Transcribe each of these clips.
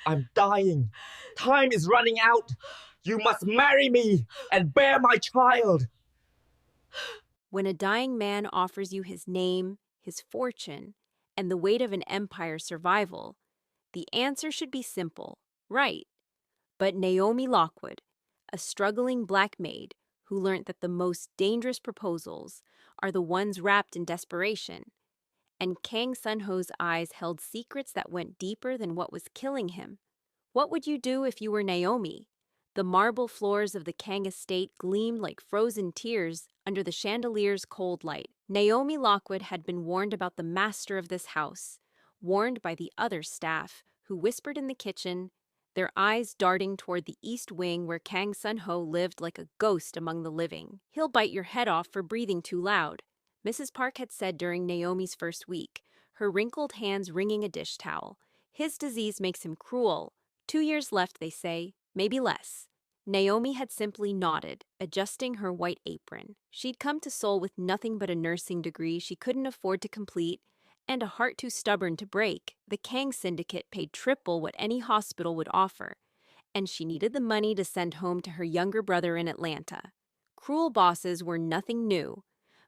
I'm dying. Time is running out. You must marry me and bear my child. When a dying man offers you his name, his fortune, and the weight of an empire's survival, the answer should be simple, right? But Naomi Lockwood, a struggling black maid who learned that the most dangerous proposals are the ones wrapped in desperation, and Kang Sun-Ho's eyes held secrets that went deeper than what was killing him. What would you do if you were Naomi? The marble floors of the Kang estate gleamed like frozen tears under the chandelier's cold light. Naomi Lockwood had been warned about the master of this house, warned by the other staff, who whispered in the kitchen, their eyes darting toward the east wing where Kang Sun-Ho lived like a ghost among the living. "He'll bite your head off for breathing too loud," Mrs. Park had said during Naomi's first week, her wrinkled hands wringing a dish towel. "His disease makes him cruel. 2 years left, they say, maybe less." Naomi had simply nodded, adjusting her white apron. She'd come to Seoul with nothing but a nursing degree she couldn't afford to complete and a heart too stubborn to break. The Kang Syndicate paid triple what any hospital would offer, and she needed the money to send home to her younger brother in Atlanta. Cruel bosses were nothing new,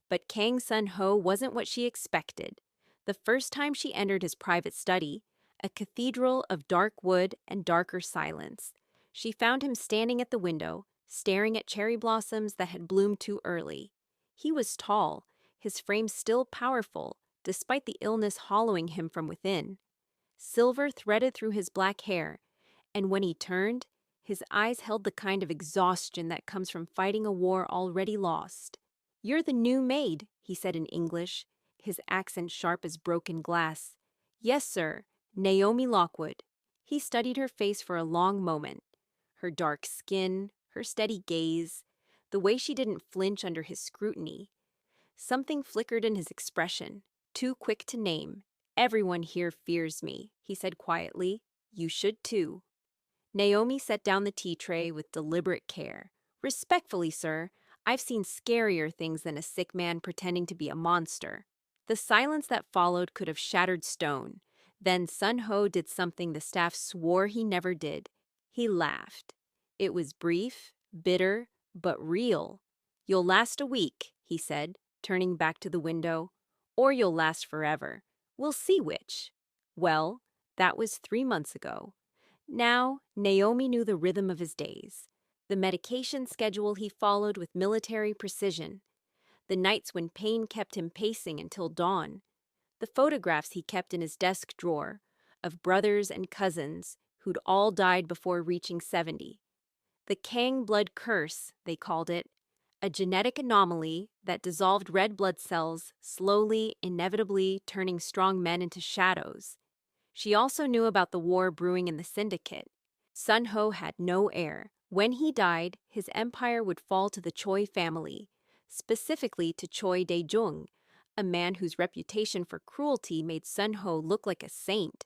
but Kang Sun-Ho wasn't what she expected. The first time she entered his private study, a cathedral of dark wood and darker silence, she found him standing at the window, staring at cherry blossoms that had bloomed too early. He was tall, his frame still powerful, despite the illness hollowing him from within. Silver threaded through his black hair, and when he turned, his eyes held the kind of exhaustion that comes from fighting a war already lost. "You're the new maid," he said in English, his accent sharp as broken glass. "Yes, sir, Naomi Lockwood." He studied her face for a long moment. Her dark skin, her steady gaze, the way she didn't flinch under his scrutiny. Something flickered in his expression, too quick to name. "Everyone here fears me," he said quietly. "You should too." Naomi set down the tea tray with deliberate care. "Respectfully, sir, I've seen scarier things than a sick man pretending to be a monster." The silence that followed could have shattered stone. Then Sun-Ho did something the staff swore he never did. He laughed. It was brief, bitter, but real. "You'll last a week," he said, turning back to the window, "or you'll last forever. We'll see which." Well, that was 3 months ago. Now, Naomi knew the rhythm of his days, the medication schedule he followed with military precision, the nights when pain kept him pacing until dawn, the photographs he kept in his desk drawer of brothers and cousins who'd all died before reaching 70. The Kang blood curse, they called it, a genetic anomaly that dissolved red blood cells, slowly, inevitably turning strong men into shadows. She also knew about the war brewing in the Syndicate. Sun-Ho had no heir. When he died, his empire would fall to the Choi family, specifically to Choi Dae-jung, a man whose reputation for cruelty made Sun-Ho look like a saint.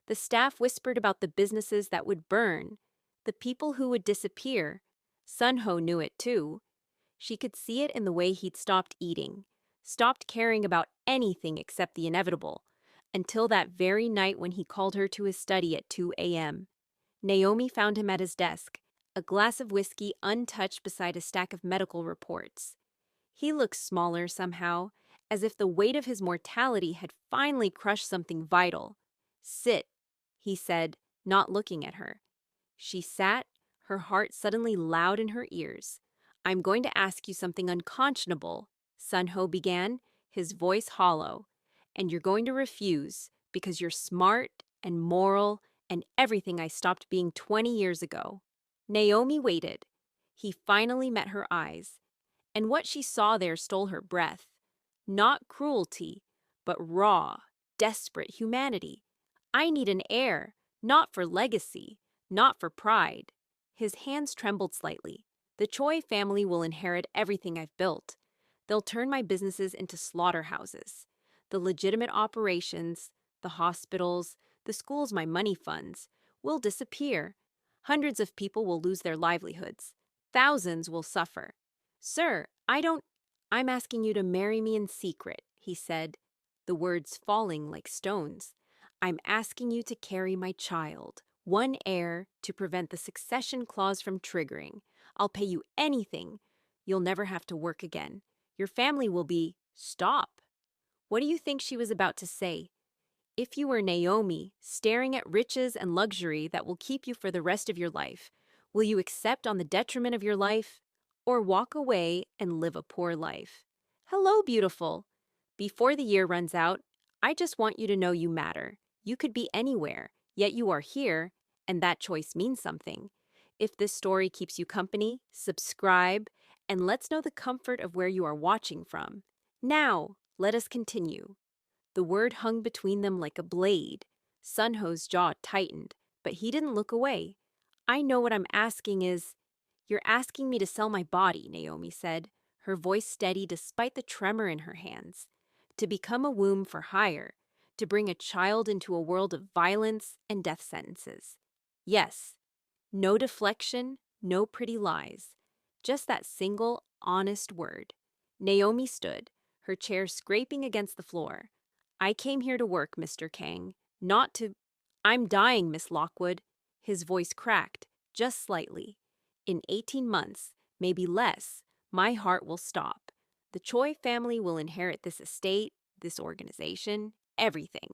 The staff whispered about the businesses that would burn, the people who would disappear. Sun-Ho knew it too. She could see it in the way he'd stopped eating, stopped caring about anything except the inevitable, until that very night when he called her to his study at 2 a.m. Naomi found him at his desk, a glass of whiskey untouched beside a stack of medical reports. He looked smaller somehow, as if the weight of his mortality had finally crushed something vital. "Sit," he said, not looking at her. She sat, her heart suddenly loud in her ears. "I'm going to ask you something unconscionable," Sun-Ho began, his voice hollow. "And you're going to refuse, because you're smart and moral and everything I stopped being 20 years ago." Naomi waited. He finally met her eyes, and what she saw there stole her breath. Not cruelty, but raw, desperate humanity. "I need an heir, not for legacy, not for pride." His hands trembled slightly. "The Choi family will inherit everything I've built. They'll turn my businesses into slaughterhouses. The legitimate operations, the hospitals, the schools my money funds, will disappear. Hundreds of people will lose their livelihoods. Thousands will suffer. Sir, I'm asking you to marry me in secret," he said, the words falling like stones. "I'm asking you to carry my child. One heir to prevent the succession clause from triggering. I'll pay you anything. You'll never have to work again. Your family will be... Stop. What do you think she was about to say? If you were Naomi, staring at riches and luxury that will keep you for the rest of your life, will you accept on the detriment of your life, or walk away and live a poor life? Hello, beautiful. Before the year runs out, I just want you to know you matter. You could be anywhere, yet you are here, and that choice means something. If this story keeps you company, subscribe, and let's know the comfort of where you are watching from. Now, let us continue. The word hung between them like a blade. Sun-Ho's jaw tightened, but he didn't look away. I know what I'm asking is... You're asking me to sell my body, Naomi said, her voice steady despite the tremor in her hands. To become a womb for hire, to bring a child into a world of violence and death sentences. Yes, no deflection, no pretty lies. Just that single, honest word. Naomi stood, her chair scraping against the floor. I came here to work, Mr. Kang, not to... I'm dying, Miss Lockwood. His voice cracked, just slightly. In 18 months, maybe less, my heart will stop. The Choi family will inherit this estate, this organization, everything.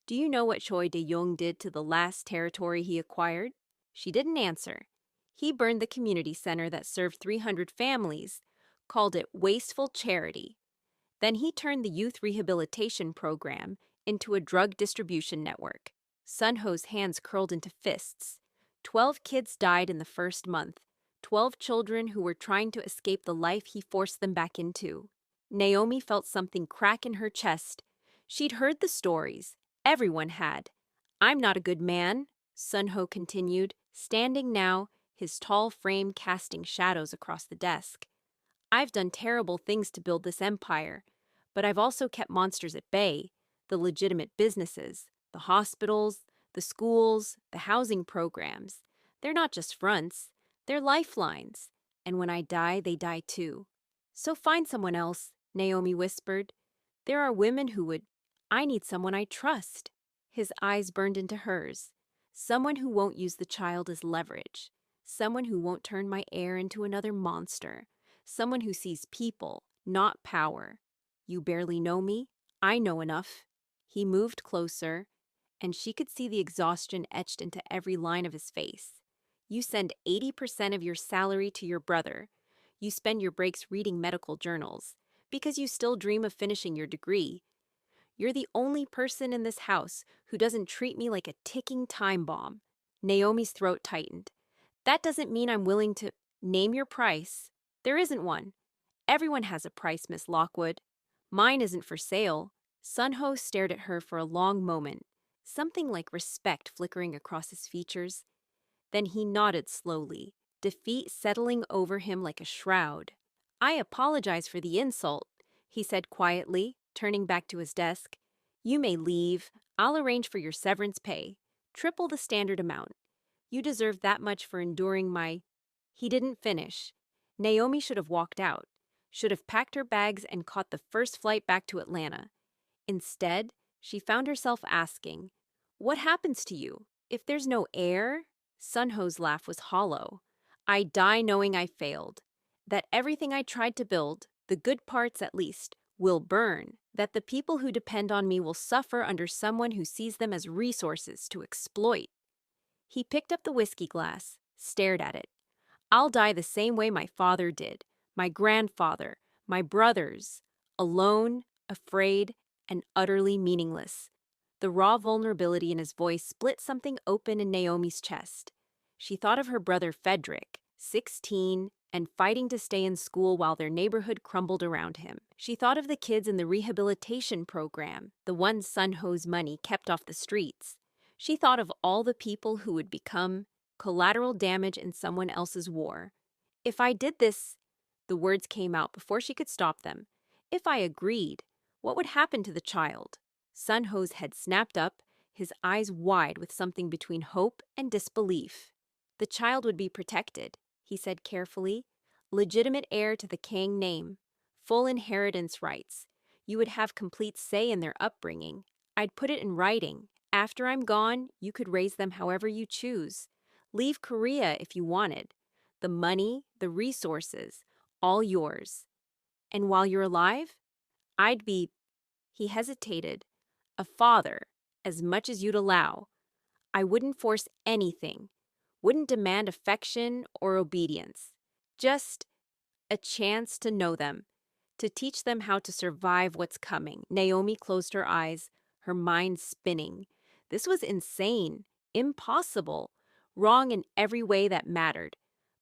Do you know what Choi De-young did to the last territory he acquired? She didn't answer. He burned the community center that served 300 families, called it wasteful charity. Then he turned the youth rehabilitation program into a drug distribution network. Sun-Ho's hands curled into fists. 12 kids died in the first month. 12 children who were trying to escape the life he forced them back into. Naomi felt something crack in her chest. She'd heard the stories. Everyone had. I'm not a good man, Sun-Ho continued, standing now, his tall frame casting shadows across the desk. I've done terrible things to build this empire, but I've also kept monsters at bay, the legitimate businesses, the hospitals, the schools, the housing programs. They're not just fronts, they're lifelines. And when I die, they die too. So find someone else, Naomi whispered. There are women who would... I need someone I trust. His eyes burned into hers. Someone who won't use the child as leverage. Someone who won't turn my heir into another monster. Someone who sees people, not power. You barely know me. I know enough. He moved closer, and she could see the exhaustion etched into every line of his face. You send 80% of your salary to your brother. You spend your breaks reading medical journals, because you still dream of finishing your degree. You're the only person in this house who doesn't treat me like a ticking time bomb. Naomi's throat tightened. That doesn't mean I'm willing to... Name your price. There isn't one. Everyone has a price, Miss Lockwood. Mine isn't for sale. Sun-Ho stared at her for a long moment, something like respect flickering across his features. Then he nodded slowly, defeat settling over him like a shroud. I apologize for the insult, he said quietly, turning back to his desk. You may leave. I'll arrange for your severance pay. Triple the standard amount. You deserve that much for enduring my... He didn't finish. Naomi should have walked out, should have packed her bags and caught the first flight back to Atlanta. Instead, she found herself asking, what happens to you if there's no heir? Sun-Ho's laugh was hollow. I die knowing I failed, that everything I tried to build, the good parts at least, will burn, that the people who depend on me will suffer under someone who sees them as resources to exploit. He picked up the whiskey glass, stared at it. I'll die the same way my father did, my grandfather, my brothers, alone, afraid, and utterly meaningless. The raw vulnerability in his voice split something open in Naomi's chest. She thought of her brother Frederick, 16, and fighting to stay in school while their neighborhood crumbled around him. She thought of the kids in the rehabilitation program, the ones Sun-Ho's money kept off the streets. She thought of all the people who would become collateral damage in someone else's war. If I did this, the words came out before she could stop them. If I agreed, what would happen to the child? Sun-Ho's head snapped up, his eyes wide with something between hope and disbelief. The child would be protected, he said carefully. Legitimate heir to the Kang name. Full inheritance rights. You would have complete say in their upbringing. I'd put it in writing, After I'm gone, you could raise them however you choose. Leave Korea if you wanted. The money, the resources, all yours. And while you're alive, I'd be, he hesitated, a father, as much as you'd allow. I wouldn't force anything, wouldn't demand affection or obedience. Just a chance to know them, to teach them how to survive what's coming. Naomi closed her eyes, her mind spinning. This was insane, impossible, wrong in every way that mattered.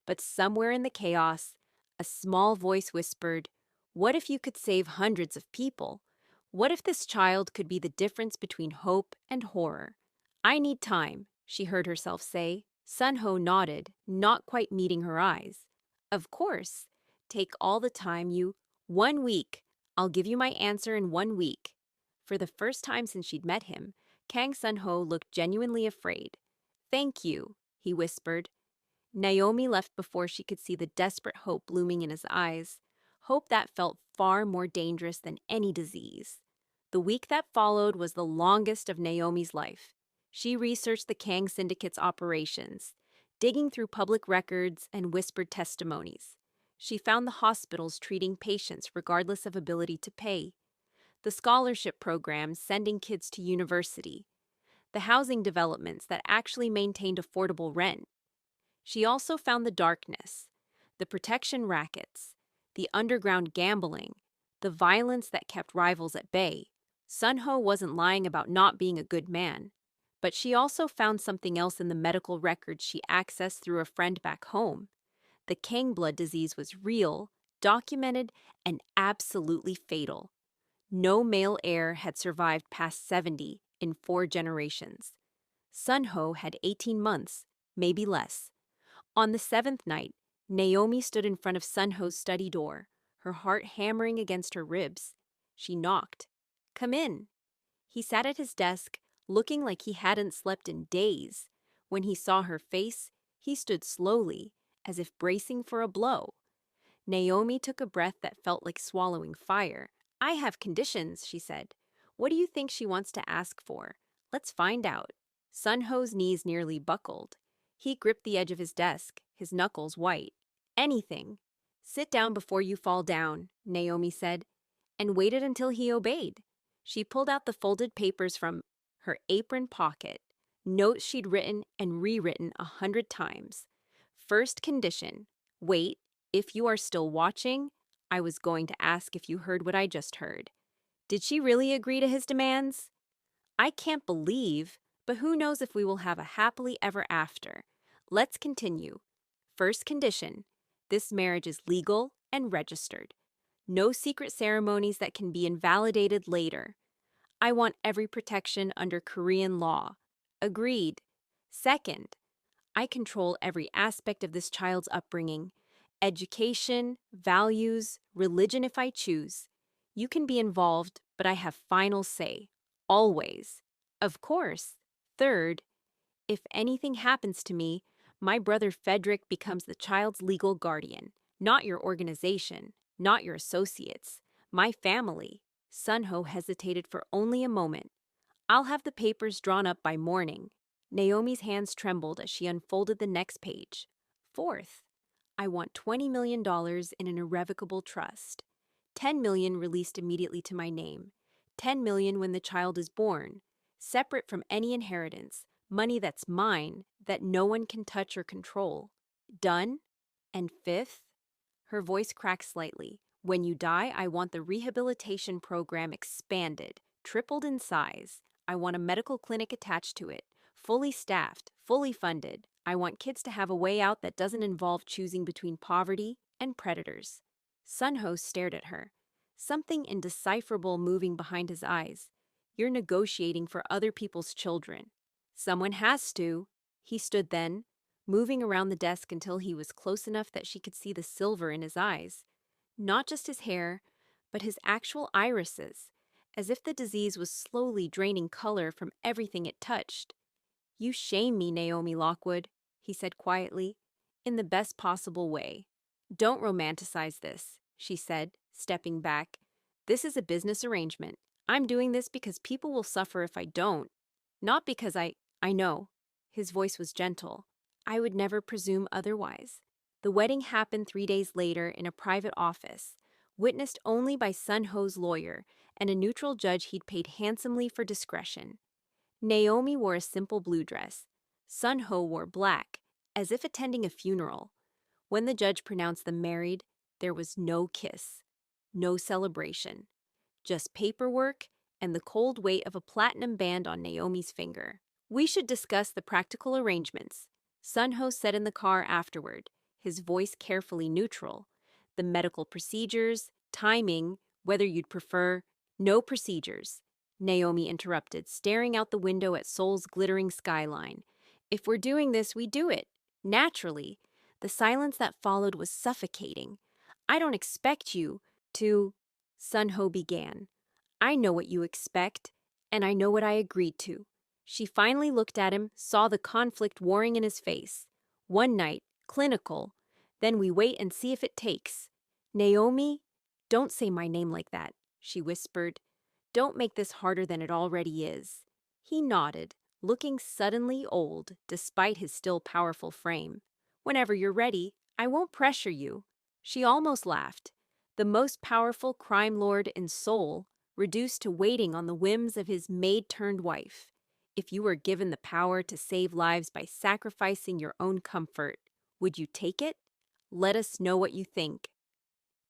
But somewhere in the chaos, a small voice whispered, "What if you could save hundreds of people? What if this child could be the difference between hope and horror?" "I need time," she heard herself say. Sun-Ho nodded, not quite meeting her eyes. "Of course. Take all the time you— 1 week. I'll give you my answer in 1 week." For the first time since she'd met him, Kang Sun-Ho looked genuinely afraid. "Thank you," he whispered. Naomi left before she could see the desperate hope blooming in his eyes, hope that felt far more dangerous than any disease. The week that followed was the longest of Naomi's life. She researched the Kang Syndicate's operations, digging through public records and whispered testimonies. She found the hospitals treating patients regardless of ability to pay, the scholarship programs sending kids to university, the housing developments that actually maintained affordable rent. She also found the darkness, the protection rackets, the underground gambling, the violence that kept rivals at bay. Sun-Ho wasn't lying about not being a good man, but she also found something else in the medical records she accessed through a friend back home. The Kang blood disease was real, documented, and absolutely fatal. No male heir had survived past 70 in 4 generations. Sun-Ho had 18 months, maybe less. On the 7th night, Naomi stood in front of Sun-Ho's study door, her heart hammering against her ribs. She knocked. "Come in." He sat at his desk, looking like he hadn't slept in days. When he saw her face, he stood slowly, as if bracing for a blow. Naomi took a breath that felt like swallowing fire. "I have conditions," she said. "What do you think she wants to ask for? Let's find out." Sun-Ho's knees nearly buckled. He gripped the edge of his desk, his knuckles white. "Anything." "Sit down before you fall down," Naomi said, and waited until he obeyed. She pulled out the folded papers from her apron pocket, notes she'd written and rewritten 100 times. First condition: wait, if you are still watching, I was going to ask if you heard what I just heard. Did she really agree to his demands? "I can't believe, but who knows if we will have a happily ever after. Let's continue. First condition: this marriage is legal and registered. No secret ceremonies that can be invalidated later. I want every protection under Korean law. Agreed. Second, I control every aspect of this child's upbringing. Education, values, religion if I choose. You can be involved, but I have final say. Always. Of course. Third, if anything happens to me, my brother Frederick becomes the child's legal guardian. Not your organization, not your associates, my family." Sun-Ho hesitated for only a moment. "I'll have the papers drawn up by morning." Naomi's hands trembled as she unfolded the next page. Fourth, I want $20 million in an irrevocable trust. $10 million released immediately to my name. $10 million when the child is born, separate from any inheritance, money that's mine, that no one can touch or control. Done? And fifth, her voice cracked slightly. When you die, I want the rehabilitation program expanded, tripled in size. I want a medical clinic attached to it, fully staffed, fully funded. I want kids to have a way out that doesn't involve choosing between poverty and predators. Sun-Ho stared at her, something indecipherable moving behind his eyes. You're negotiating for other people's children. Someone has to. He stood then, moving around the desk until he was close enough that she could see the silver in his eyes. Not just his hair, but his actual irises, as if the disease was slowly draining color from everything it touched. You shame me, Naomi Lockwood, he said quietly, in the best possible way. Don't romanticize this, she said, stepping back. This is a business arrangement. I'm doing this because people will suffer if I don't. Not because I know. His voice was gentle. I would never presume otherwise. The wedding happened 3 days later in a private office, witnessed only by Sun-Ho's lawyer and a neutral judge he'd paid handsomely for discretion. Naomi wore a simple blue dress. Sun-Ho wore black, as if attending a funeral. When the judge pronounced them married, there was no kiss, no celebration, just paperwork and the cold weight of a platinum band on Naomi's finger. We should discuss the practical arrangements, Sun-Ho said in the car afterward, his voice carefully neutral. The medical procedures, timing, whether you'd prefer. No procedures, Naomi interrupted, staring out the window at Seoul's glittering skyline. If we're doing this, we do it. Naturally. The silence that followed was suffocating. I don't expect you to, Sun-Ho began. I know what you expect, and I know what I agreed to. She finally looked at him, saw the conflict warring in his face. One night, clinical, then we wait and see if it takes. Naomi, don't say my name like that, she whispered. Don't make this harder than it already is. He nodded, looking suddenly old despite his still powerful frame. Whenever you're ready, I won't pressure you. She almost laughed. The most powerful crime lord in Seoul, reduced to waiting on the whims of his maid-turned-wife. If you were given the power to save lives by sacrificing your own comfort, would you take it? Let us know what you think.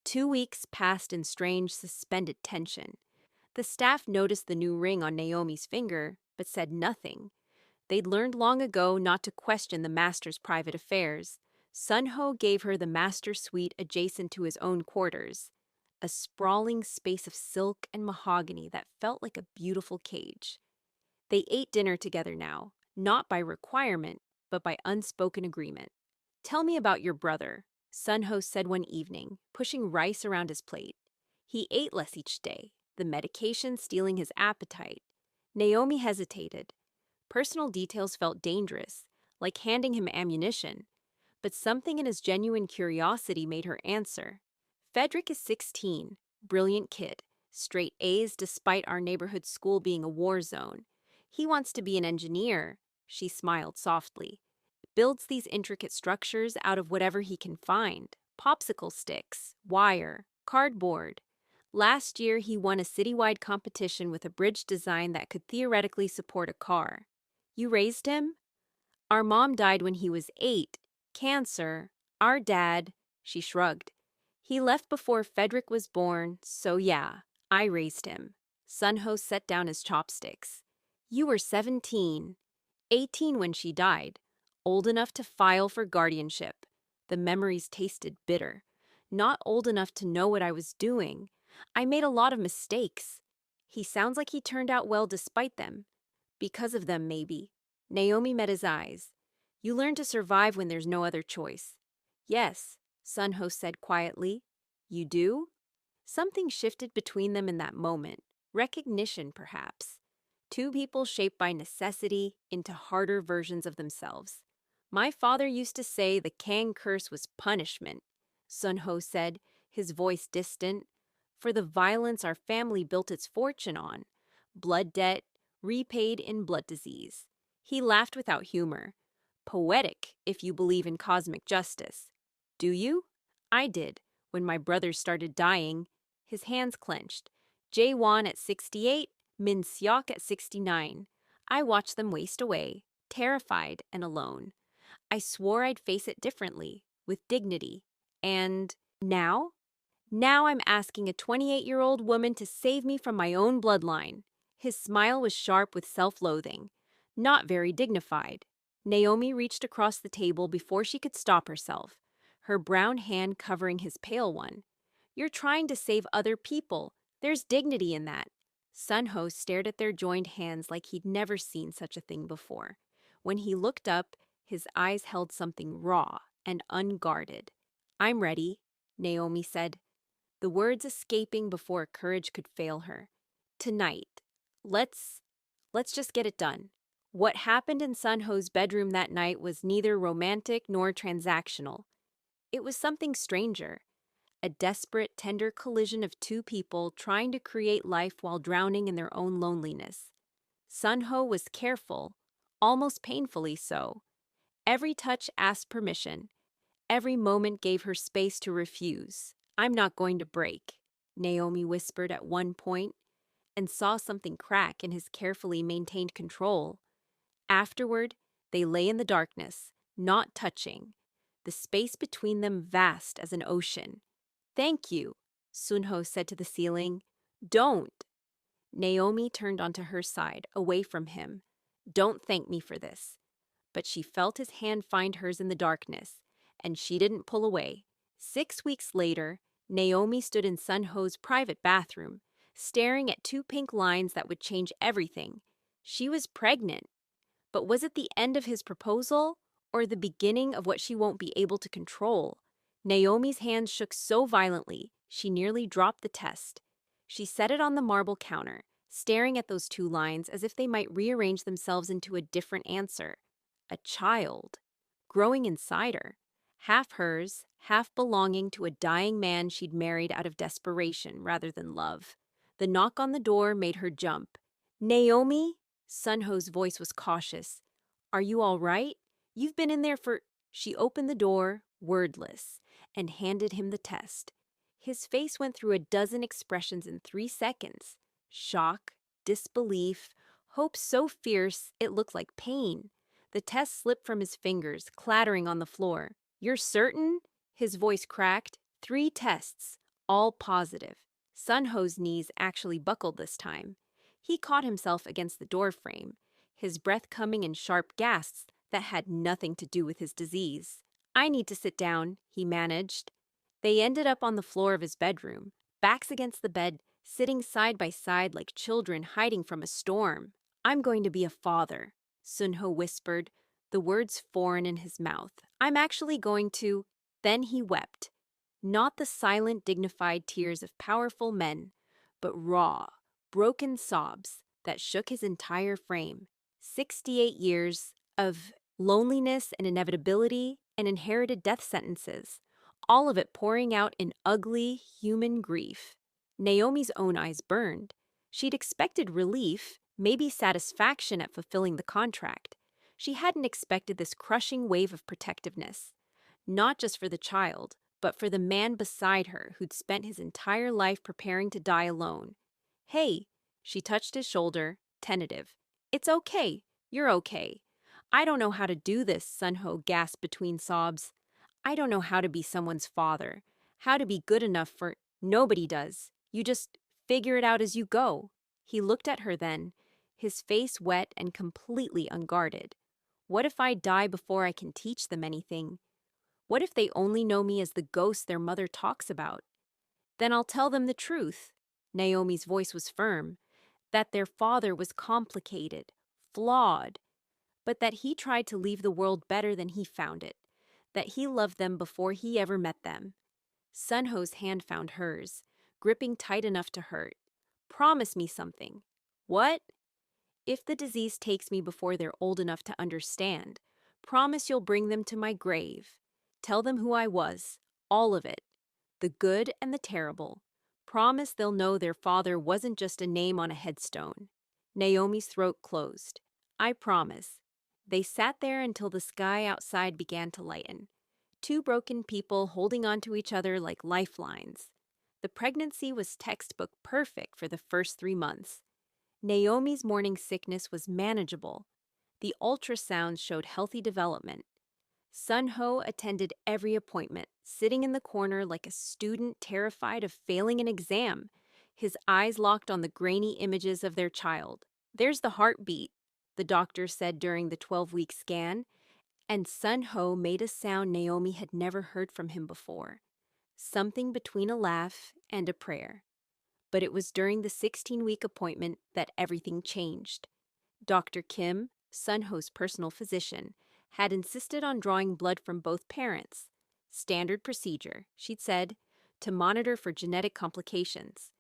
2 weeks passed in strange, suspended tension. The staff noticed the new ring on Naomi's finger, but said nothing. They'd learned long ago not to question the master's private affairs. Sun-Ho gave her the master suite adjacent to his own quarters, a sprawling space of silk and mahogany that felt like a beautiful cage. They ate dinner together now, not by requirement, but by unspoken agreement. Tell me about your brother, Sun-Ho said one evening, pushing rice around his plate. He ate less each day, the medication stealing his appetite. Naomi hesitated. Personal details felt dangerous, like handing him ammunition, but something in his genuine curiosity made her answer. Frederick is 16, brilliant kid, straight A's despite our neighborhood school being a war zone. He wants to be an engineer, she smiled softly. Builds these intricate structures out of whatever he can find. Popsicle sticks, wire, cardboard. Last year, he won a citywide competition with a bridge design that could theoretically support a car. You raised him? Our mom died when he was 8. Cancer. Our dad, she shrugged. He left before Frederick was born, so yeah, I raised him. Sun-Ho set down his chopsticks. You were 17, 18 when she died, old enough to file for guardianship. The memories tasted bitter. Not old enough to know what I was doing. I made a lot of mistakes. He sounds like he turned out well despite them. Because of them, maybe. Naomi met his eyes. You learn to survive when there's no other choice. Yes, Sun-Ho said quietly. You do? Something shifted between them in that moment. Recognition, perhaps. Two people shaped by necessity into harder versions of themselves. My father used to say the Kang curse was punishment, Sun-Ho said, his voice distant, for the violence our family built its fortune on. Blood debt, repaid in blood disease. He laughed without humor. Poetic, if you believe in cosmic justice. Do you? I did, when my brothers started dying. His hands clenched. Jae-won at 68, Min Seok at 69. I watched them waste away, terrified and alone. I swore I'd face it differently, with dignity. And now? Now I'm asking a 28-year-old woman to save me from my own bloodline. His smile was sharp with self-loathing, not very dignified. Naomi reached across the table before she could stop herself, her brown hand covering his pale one. You're trying to save other people. There's dignity in that. Sun-Ho stared at their joined hands like he'd never seen such a thing before. When he looked up, his eyes held something raw and unguarded. I'm ready, Naomi said, the words escaping before courage could fail her. Tonight. Let's just get it done. What happened in Sun-Ho's bedroom that night was neither romantic nor transactional. It was something stranger. A desperate, tender collision of two people trying to create life while drowning in their own loneliness. Sun-Ho was careful, almost painfully so. Every touch asked permission. Every moment gave her space to refuse. "I'm not going to break," Naomi whispered at one point, and saw something crack in his carefully maintained control. Afterward, they lay in the darkness, not touching, the space between them vast as an ocean. "Thank you," Sun-Ho said to the ceiling. "Don't." Naomi turned onto her side, away from him. "Don't thank me for this." But she felt his hand find hers in the darkness, and she didn't pull away. 6 weeks later, Naomi stood in Sun-Ho's private bathroom, staring at 2 pink lines that would change everything. She was pregnant. But was it the end of his proposal, or the beginning of what she won't be able to control? Naomi's hands shook so violently, she nearly dropped the test. She set it on the marble counter, staring at those 2 lines as if they might rearrange themselves into a different answer. A child, growing inside her, half hers, half belonging to a dying man she'd married out of desperation rather than love. The knock on the door made her jump. "Naomi?" Sun-Ho's voice was cautious. "Are you all right? You've been in there for—" She opened the door, wordless, and handed him the test. His face went through a dozen expressions in 3 seconds. Shock, disbelief, hope so fierce it looked like pain. The test slipped from his fingers, clattering on the floor. "You're certain?" His voice cracked. 3 tests, all positive. Sun-Ho's knees actually buckled this time. He caught himself against the doorframe, his breath coming in sharp gasps that had nothing to do with his disease. "I need to sit down," he managed. They ended up on the floor of his bedroom, backs against the bed, sitting side by side like children hiding from a storm. "I'm going to be a father," Sun-Ho whispered, the words foreign in his mouth. "I'm actually going to—" Then he wept. Not the silent, dignified tears of powerful men, but raw, broken sobs that shook his entire frame. 68 years of loneliness and inevitability and inherited death sentences, all of it pouring out in ugly, human grief. Naomi's own eyes burned. She'd expected relief, maybe satisfaction at fulfilling the contract. She hadn't expected this crushing wave of protectiveness, not just for the child, but for the man beside her who'd spent his entire life preparing to die alone. "Hey," she touched his shoulder, tentative. "It's okay. You're okay." "I don't know how to do this," Sun-Ho gasped between sobs. "I don't know how to be someone's father, how to be good enough for—" "Nobody does. You just figure it out as you go." He looked at her then, his face wet and completely unguarded. "What if I die before I can teach them anything? What if they only know me as the ghost their mother talks about? Then I'll tell them the truth." Naomi's voice was firm, that their father was complicated, flawed, but that he tried to leave the world better than he found it, that he loved them before he ever met them. Sun-Ho's hand found hers, gripping tight enough to hurt. "Promise me something." "What?" "If the disease takes me before they're old enough to understand, promise you'll bring them to my grave. Tell them who I was, all of it, the good and the terrible. Promise they'll know their father wasn't just a name on a headstone." Naomi's throat closed. "I promise." They sat there until the sky outside began to lighten. 2 broken people holding on to each other like lifelines. The pregnancy was textbook perfect for the first 3 months. Naomi's morning sickness was manageable. The ultrasounds showed healthy development. Sun-Ho attended every appointment, sitting in the corner like a student terrified of failing an exam, his eyes locked on the grainy images of their child. "There's the heartbeat," the doctor said during the 12-week scan, and Sun-Ho made a sound Naomi had never heard from him before, something between a laugh and a prayer. But it was during the 16-week appointment that everything changed. Dr. Kim, Sun-Ho's personal physician, had insisted on drawing blood from both parents. Standard procedure, she'd said, to monitor for genetic complications.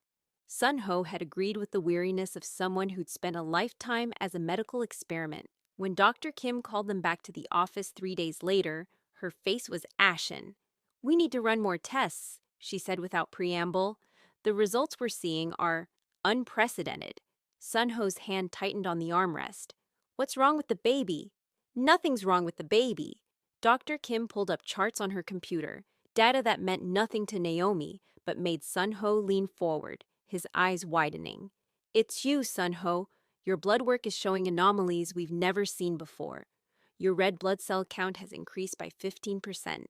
Sun-Ho had agreed with the weariness of someone who'd spent a lifetime as a medical experiment. When Dr. Kim called them back to the office 3 days later, her face was ashen. "We need to run more tests," she said without preamble. "The results we're seeing are unprecedented." Sun-Ho's hand tightened on the armrest. What's wrong with the baby? Nothing's wrong with the baby. Dr. Kim pulled up charts on her computer, data that meant nothing to Naomi, but made Sun-Ho lean forward, his eyes widening. It's you, Sun-Ho. Your blood work is showing anomalies we've never seen before. Your red blood cell count has increased by 15%.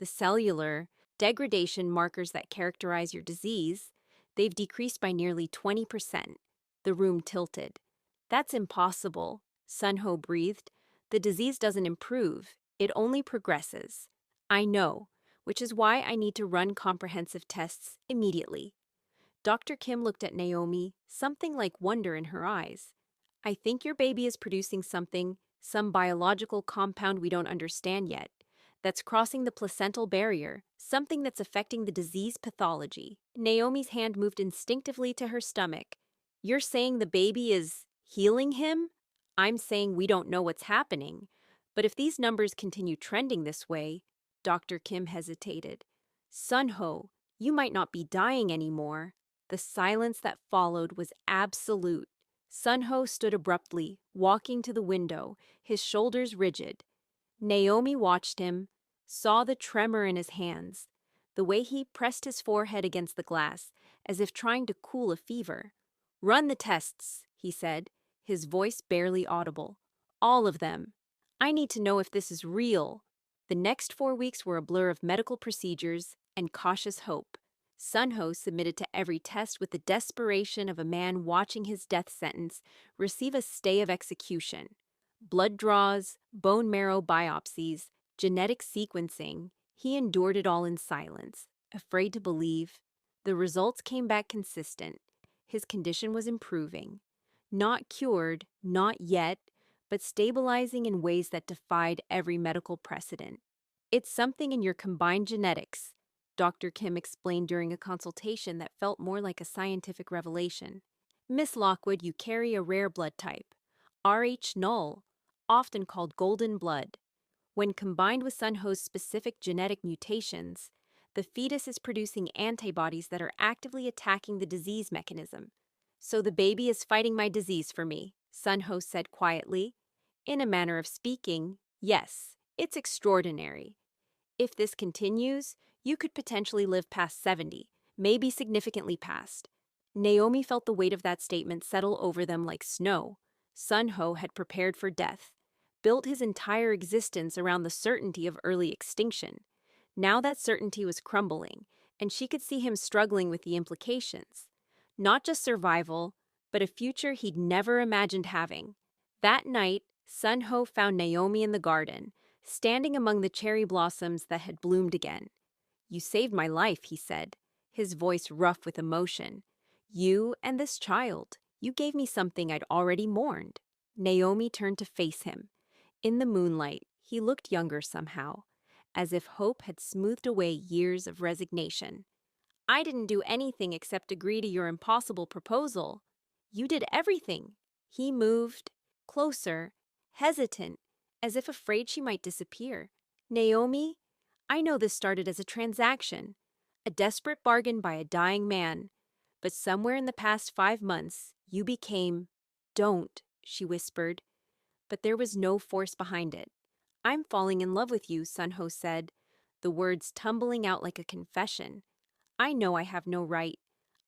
The cellular degradation markers that characterize your disease, they've decreased by nearly 20%. The room tilted. That's impossible, Sun-Ho breathed. The disease doesn't improve, it only progresses. I know, which is why I need to run comprehensive tests immediately. Dr. Kim looked at Naomi, something like wonder in her eyes. I think your baby is producing something, some biological compound we don't understand yet, that's crossing the placental barrier, something that's affecting the disease pathology. Naomi's hand moved instinctively to her stomach. You're saying the baby is healing him? I'm saying we don't know what's happening. But if these numbers continue trending this way, Dr. Kim hesitated. Sun-Ho, you might not be dying anymore. The silence that followed was absolute. Sun-Ho stood abruptly, walking to the window, his shoulders rigid. Naomi watched him, saw the tremor in his hands, the way he pressed his forehead against the glass, as if trying to cool a fever. Run the tests, he said, his voice barely audible. All of them. I need to know if this is real. The next 4 weeks were a blur of medical procedures and cautious hope. Sun-Ho submitted to every test with the desperation of a man watching his death sentence receive a stay of execution. Blood draws, bone marrow biopsies, genetic sequencing, he endured it all in silence, afraid to believe. The results came back consistent. His condition was improving. Not cured, not yet, but stabilizing in ways that defied every medical precedent. It's something in your combined genetics, Dr. Kim explained during a consultation that felt more like a scientific revelation. Miss Lockwood, you carry a rare blood type, Rh null, often called golden blood. When combined with Sun-Ho's specific genetic mutations, the fetus is producing antibodies that are actively attacking the disease mechanism. So the baby is fighting my disease for me, Sun-Ho said quietly. In a manner of speaking, yes, it's extraordinary. If this continues, you could potentially live past 70, maybe significantly past. Naomi felt the weight of that statement settle over them like snow. Sun-Ho had prepared for death, built his entire existence around the certainty of early extinction. Now that certainty was crumbling, and she could see him struggling with the implications. Not just survival, but a future he'd never imagined having. That night, Sun-Ho found Naomi in the garden, standing among the cherry blossoms that had bloomed again. You saved my life, he said, his voice rough with emotion. You and this child, you gave me something I'd already mourned. Naomi turned to face him. In the moonlight, he looked younger somehow, as if hope had smoothed away years of resignation. I didn't do anything except agree to your impossible proposal. You did everything. He moved closer, hesitant, as if afraid she might disappear. Naomi, I know this started as a transaction, a desperate bargain by a dying man, but somewhere in the past 5 months, you became— Don't, she whispered. But there was no force behind it. I'm falling in love with you, Sun-Ho said, the words tumbling out like a confession. I know I have no right.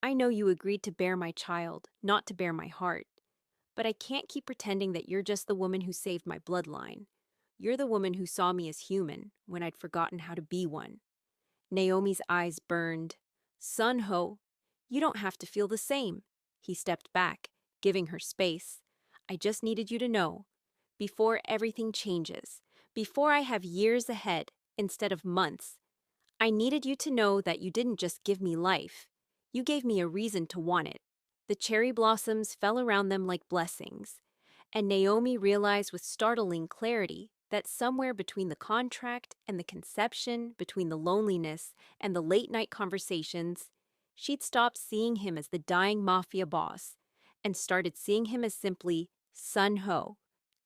I know you agreed to bear my child, not to bear my heart. But I can't keep pretending that you're just the woman who saved my bloodline. You're the woman who saw me as human when I'd forgotten how to be one. Naomi's eyes burned. Sun-Ho, you don't have to feel the same. He stepped back, giving her space. I just needed you to know. Before everything changes, before I have years ahead instead of months, I needed you to know that you didn't just give me life. You gave me a reason to want it. The cherry blossoms fell around them like blessings, and Naomi realized with startling clarity that somewhere between the contract and the conception, between the loneliness and the late-night conversations, she'd stopped seeing him as the dying Mafia boss and started seeing him as simply Sun-Ho,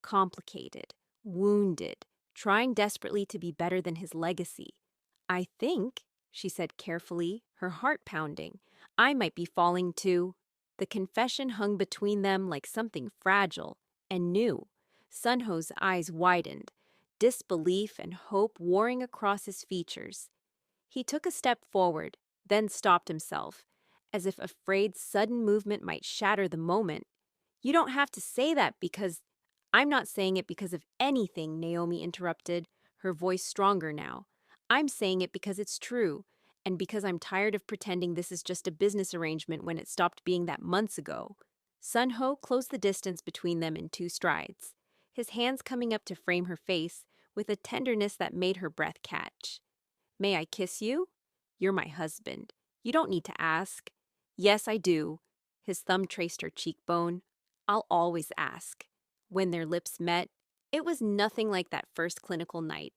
complicated, wounded, trying desperately to be better than his legacy. I think, she said carefully, her heart pounding, I might be falling too. The confession hung between them like something fragile and new. Sun-Ho's eyes widened, disbelief and hope warring across his features. He took a step forward, then stopped himself, as if afraid sudden movement might shatter the moment. "You don't have to say that because—" "I'm not saying it because of anything," Naomi interrupted, her voice stronger now. "I'm saying it because it's true, and because I'm tired of pretending this is just a business arrangement when it stopped being that months ago." Sun-Ho closed the distance between them in 2 strides, his hands coming up to frame her face with a tenderness that made her breath catch. "May I kiss you? You're my husband. You don't need to ask." "Yes, I do." His thumb traced her cheekbone. "I'll always ask." When their lips met, it was nothing like that first clinical night.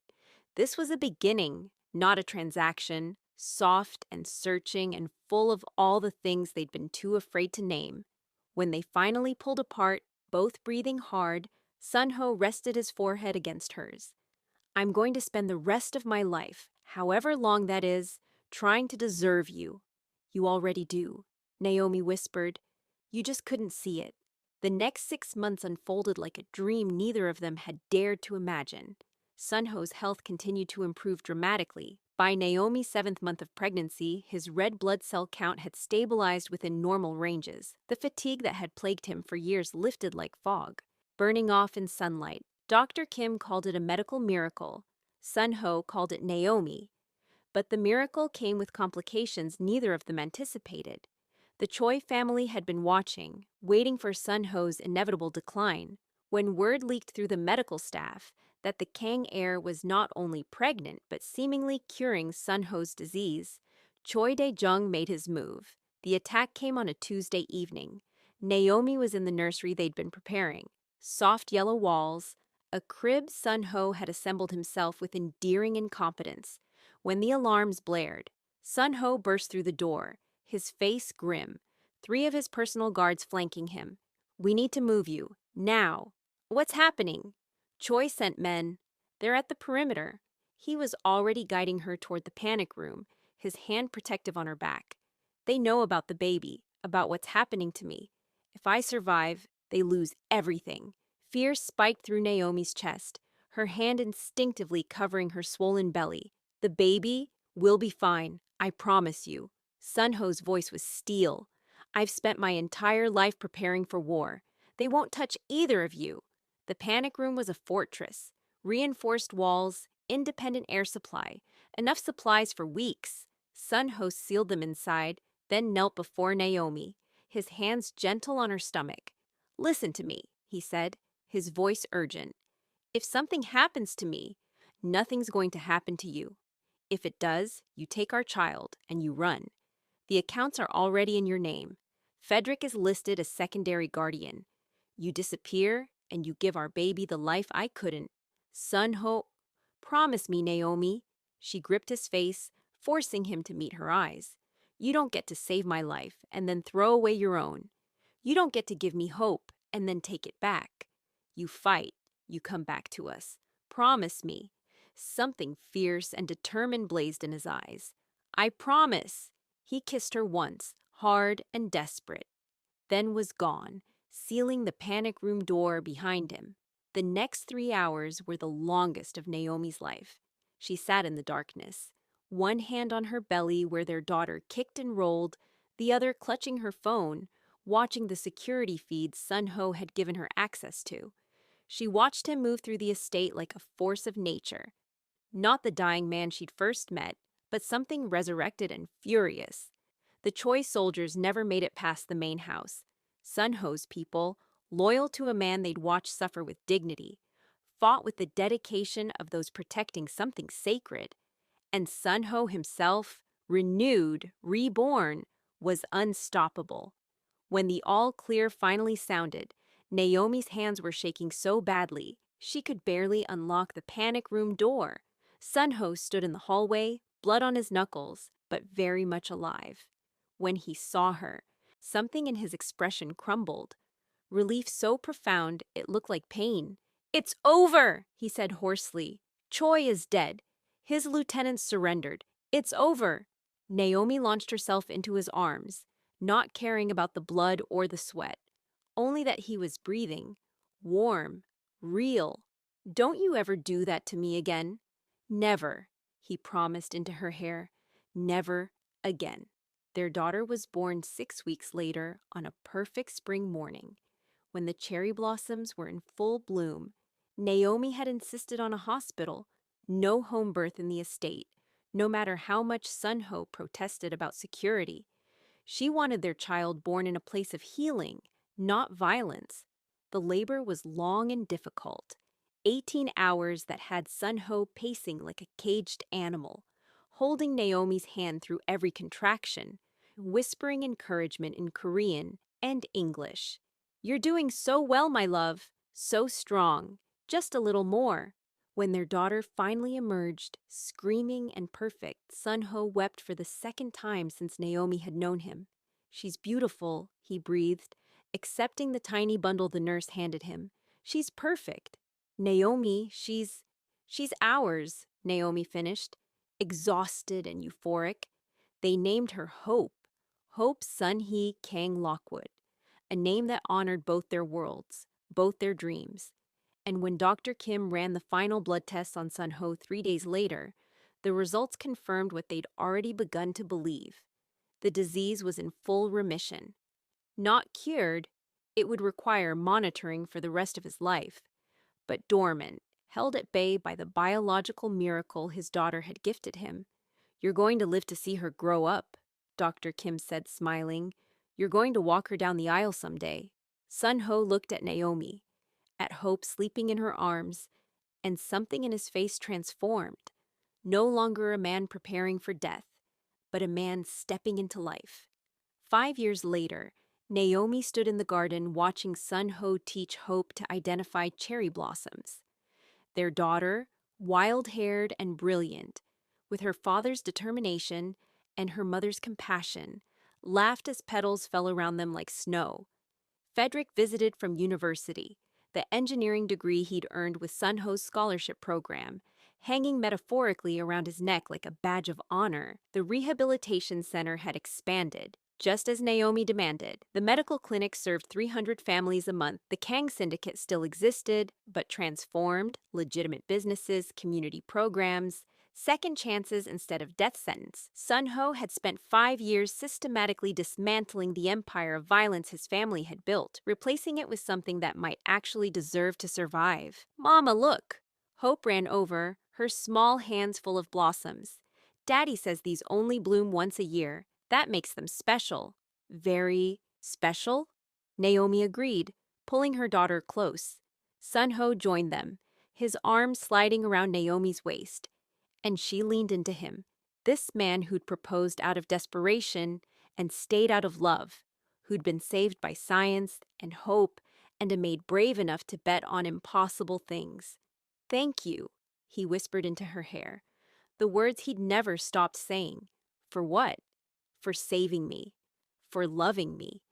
This was a beginning, not a transaction, soft and searching and full of all the things they'd been too afraid to name. When they finally pulled apart, both breathing hard, Sun-Ho rested his forehead against hers. "I'm going to spend the rest of my life, however long that is, trying to deserve you." "You already do," Naomi whispered. "You just couldn't see it." The next 6 months unfolded like a dream neither of them had dared to imagine. Sun-Ho's health continued to improve dramatically. By Naomi's 7th month of pregnancy, his red blood cell count had stabilized within normal ranges. The fatigue that had plagued him for years lifted like fog, burning off in sunlight. Dr. Kim called it a medical miracle. Sun-Ho called it Naomi. But the miracle came with complications neither of them anticipated. The Choi family had been watching, waiting for Sun-Ho's inevitable decline. When word leaked through the medical staff that the Kang heir was not only pregnant but seemingly curing Sun-Ho's disease, Choi Dae-jung made his move. The attack came on a Tuesday evening. Naomi was in the nursery they'd been preparing. Soft yellow walls, a crib Sun-Ho had assembled himself with endearing incompetence. When the alarms blared, Sun-Ho burst through the door, his face grim, 3 of his personal guards flanking him. "We need to move you, now." "What's happening?" Choi sent men. "They're at the perimeter." He was already guiding her toward the panic room, his hand protective on her back. "They know about the baby, about what's happening to me. If I survive, they lose everything." Fear spiked through Naomi's chest, her hand instinctively covering her swollen belly. "The baby will be fine, I promise you." Sun-Ho's voice was steel. "I've spent my entire life preparing for war. They won't touch either of you." The panic room was a fortress. Reinforced walls, independent air supply, enough supplies for weeks. Sun-Ho sealed them inside, then knelt before Naomi, his hands gentle on her stomach. "Listen to me," he said, his voice urgent. "If something happens to me, nothing's going to happen to you. If it does, you take our child and you run. The accounts are already in your name. Frederick is listed as secondary guardian. You disappear and you give our baby the life I couldn't. Sun-Ho, promise me, Naomi." She gripped his face, forcing him to meet her eyes. "You don't get to save my life and then throw away your own. You don't get to give me hope and then take it back. You fight, you come back to us. Promise me." Something fierce and determined blazed in his eyes. "I promise." He kissed her once, hard and desperate, then was gone, sealing the panic room door behind him. The next 3 hours were the longest of Naomi's life. She sat in the darkness, one hand on her belly where their daughter kicked and rolled, the other clutching her phone, watching the security feeds Sun-Ho had given her access to. She watched him move through the estate like a force of nature. Not the dying man she'd first met, but something resurrected and furious. The Choi soldiers never made it past the main house. Sun-Ho's people, loyal to a man they'd watched suffer with dignity, fought with the dedication of those protecting something sacred. And Sun-Ho himself, renewed, reborn, was unstoppable. When the all-clear finally sounded, Naomi's hands were shaking so badly she could barely unlock the panic room door. Sun-Ho stood in the hallway, blood on his knuckles, but very much alive. When he saw her, something in his expression crumbled. Relief so profound it looked like pain. "It's over," he said hoarsely. "Choi is dead. His lieutenants surrendered. It's over." Naomi launched herself into his arms. not caring about the blood or the sweat, only that he was breathing, warm, real. "Don't you ever do that to me again?" "Never," he promised into her hair. "Never again." Their daughter was born 6 weeks later on a perfect spring morning. When the cherry blossoms were in full bloom, Naomi had insisted on a hospital, no home birth in the estate, no matter how much Sun-Ho protested about security. She wanted their child born in a place of healing, not violence. The labor was long and difficult, 18 hours that had Sun-Ho pacing like a caged animal, holding Naomi's hand through every contraction, whispering encouragement in Korean and English. "You're doing so well, my love, so strong, just a little more." When their daughter finally emerged, screaming and perfect, Sun-Ho wept for the second time since Naomi had known him. "She's beautiful," he breathed, accepting the tiny bundle the nurse handed him. "She's perfect. Naomi, she's ours," Naomi finished, exhausted and euphoric. They named her Hope, Hope Sun-Hee Kang Lockwood, a name that honored both their worlds, both their dreams. And when Dr. Kim ran the final blood tests on Sun-Ho 3 days later, the results confirmed what they'd already begun to believe. The disease was in full remission. Not cured, it would require monitoring for the rest of his life, but dormant, held at bay by the biological miracle his daughter had gifted him. "You're going to live to see her grow up," Dr. Kim said, smiling. "You're going to walk her down the aisle someday." Sun-Ho looked at Naomi, at Hope sleeping in her arms, and something in his face transformed. No longer a man preparing for death, but a man stepping into life. 5 years later, Naomi stood in the garden watching Sun-Ho teach Hope to identify cherry blossoms. Their daughter, wild-haired and brilliant, with her father's determination and her mother's compassion, laughed as petals fell around them like snow. Frederick visited from university, the engineering degree he'd earned with Sun-Ho's scholarship program, hanging metaphorically around his neck like a badge of honor. The rehabilitation center had expanded, just as Naomi demanded. The medical clinic served 300 families a month. The Kang Syndicate still existed, but transformed, legitimate businesses, community programs, second chances instead of death sentence. Sun-Ho had spent 5 years systematically dismantling the empire of violence his family had built, replacing it with something that might actually deserve to survive. "Mama, look!" Hope ran over, her small hands full of blossoms. "Daddy says these only bloom once a year. That makes them special." "Very special?" Naomi agreed, pulling her daughter close. Sun-Ho joined them, his arms sliding around Naomi's waist, and she leaned into him, this man who'd proposed out of desperation and stayed out of love, who'd been saved by science and hope and a maid brave enough to bet on impossible things. "Thank you," he whispered into her hair, the words he'd never stopped saying. "For what?" "For saving me, for loving me,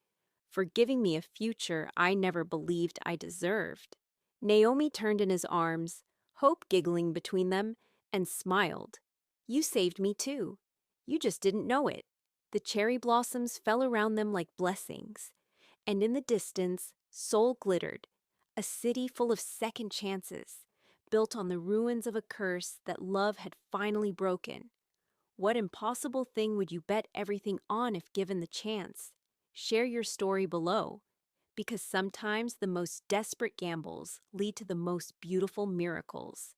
for giving me a future I never believed I deserved." Naomi turned in his arms, Hope giggling between them, and smiled. "You saved me too. You just didn't know it." The cherry blossoms fell around them like blessings, and in the distance, Seoul glittered, a city full of second chances, built on the ruins of a curse that love had finally broken. What impossible thing would you bet everything on if given the chance? Share your story below, because sometimes the most desperate gambles lead to the most beautiful miracles.